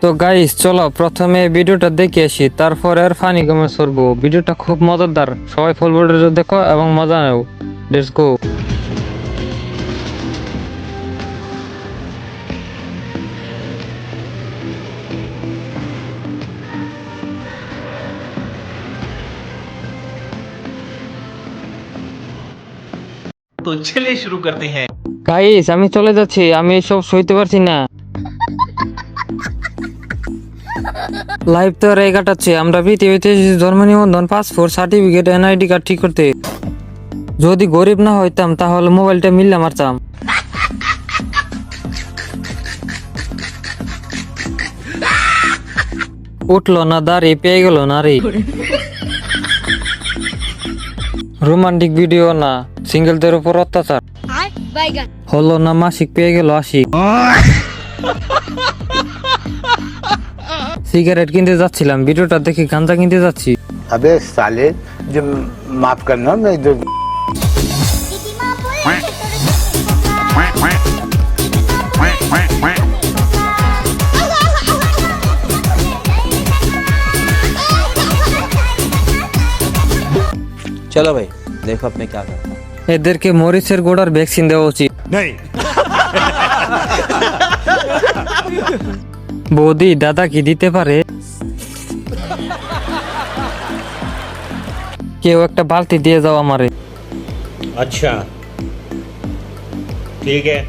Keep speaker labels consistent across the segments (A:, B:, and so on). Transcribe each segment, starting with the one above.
A: তো গাইস চলো প্রথমে ভিডিওটা দেখে আসি, তারপর আর ফানি কমেন্টস করবো। ভিডিওটা খুব মজাদার, সবাই ফুল ভিডিওটা দেখো এবং মজা নাও। Let's go.
B: तो चलिए शुरू करते हैं।
A: গাইস আমি চলে যাচ্ছি, আমি এসব সইতে পারছি না। লাইভ তো আর কাটাচ্ছে, আমরা পৃথিবীতে এসেছি জন্ম নিবন্ধন, পাসপোর্ট, সার্টিফিকেট, এনআইডি কার্ড ঠিক করতে। যদি গরিব না হইতাম তাহলে মোবাইলটা মিললে মারতাম। উঠলো না দাঁড়িয়ে, পেয়ে গেল নারী। রোমান্টিক ভিডিও না, সিঙ্গেলদের উপর অত্যাচার। হলো না মাসিক, পেয়ে গেল আশিক। সিগারেট কিনতে যাচ্ছিলাম, ভিডিওটা দেখে গাঁজা কিনতে যাচ্ছি।
C: अबे साले जो माफ करना मैं जो
D: चलो भाई देखो अब मैं क्या करता हूँ।
A: এদেরকে মরিচের গোড়ার ভ্যাকসিন দেওয়া উচিত। বৌদি দাদা কি দিতে পারে? কেউ একটা বালতি দিয়ে যাও আমারে।
B: अच्छा ठीक है।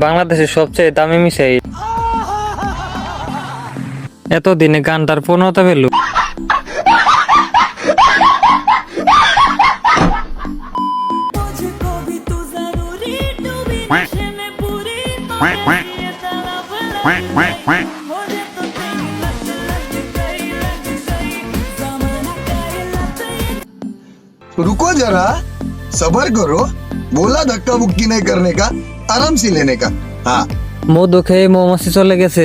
A: বাংলাদেশের সবচেয়ে দামি মিসাইল। এতদিনে গানটার পূর্ণতা পেল।
E: रुको जरा, सबर करो। बोला धक्का बुक्की नहीं करने का, आराम से लेने का। हाँ
A: মধু খেয়ে মৌমাছি চলে গেছে।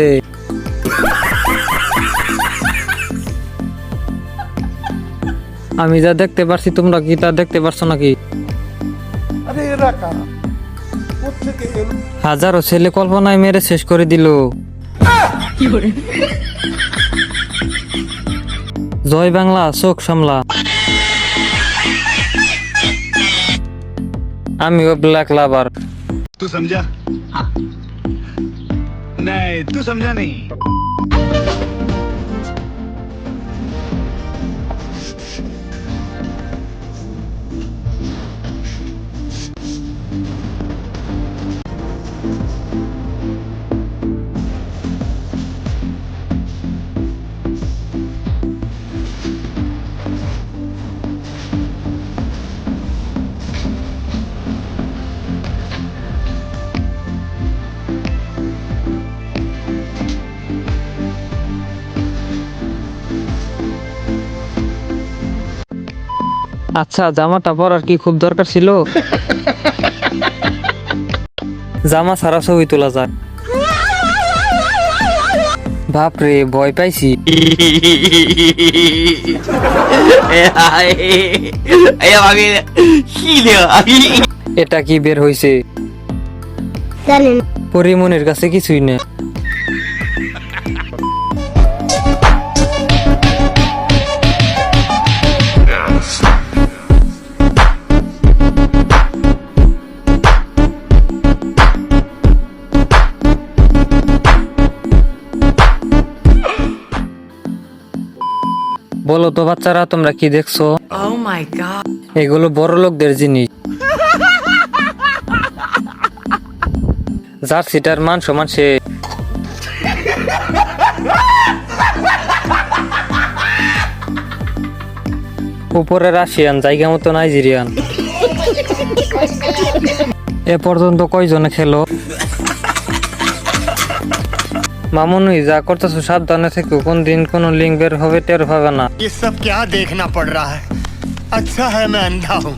A: আমি যা দেখতে পারছি তোমরা কি তা দেখতে পারছো নাকি? হাজারো ছেলে কল্পনায় মেরে শেষ করে দিল। জয় বাংলা, চোখ সামলা। আমিও ব্ল্যাক লাভার।
E: तू समझा? हाँ। नहीं तू समझा नहीं।
A: আচ্ছা জামাটা পরার কি খুব দরকার ছিল? জামা ছাড়া ছবি তোলা যায়। বাপরে ভয় পাইছি। এটা কি বের হইছে? পরিমনির কাছে কিছুই না। বলো তো বাচ্চারা, তোমরা কি দেখছো? এগুলো বড় লোকদের জিনিস। জার্সিটার মান সমান সে। উপরে রাশিয়ান, জায়গা মতো নাইজেরিয়ান। এ পর্যন্ত কয়জনে খেলো? মামুনি যা করতেছো সাবধানে থেকো, কোন দিন কোন লিঙ্ক বের হবে টের পাবে না।
F: ये सब क्या देखना पड़ रहा है? अच्छा है मैं अंधा हूँ।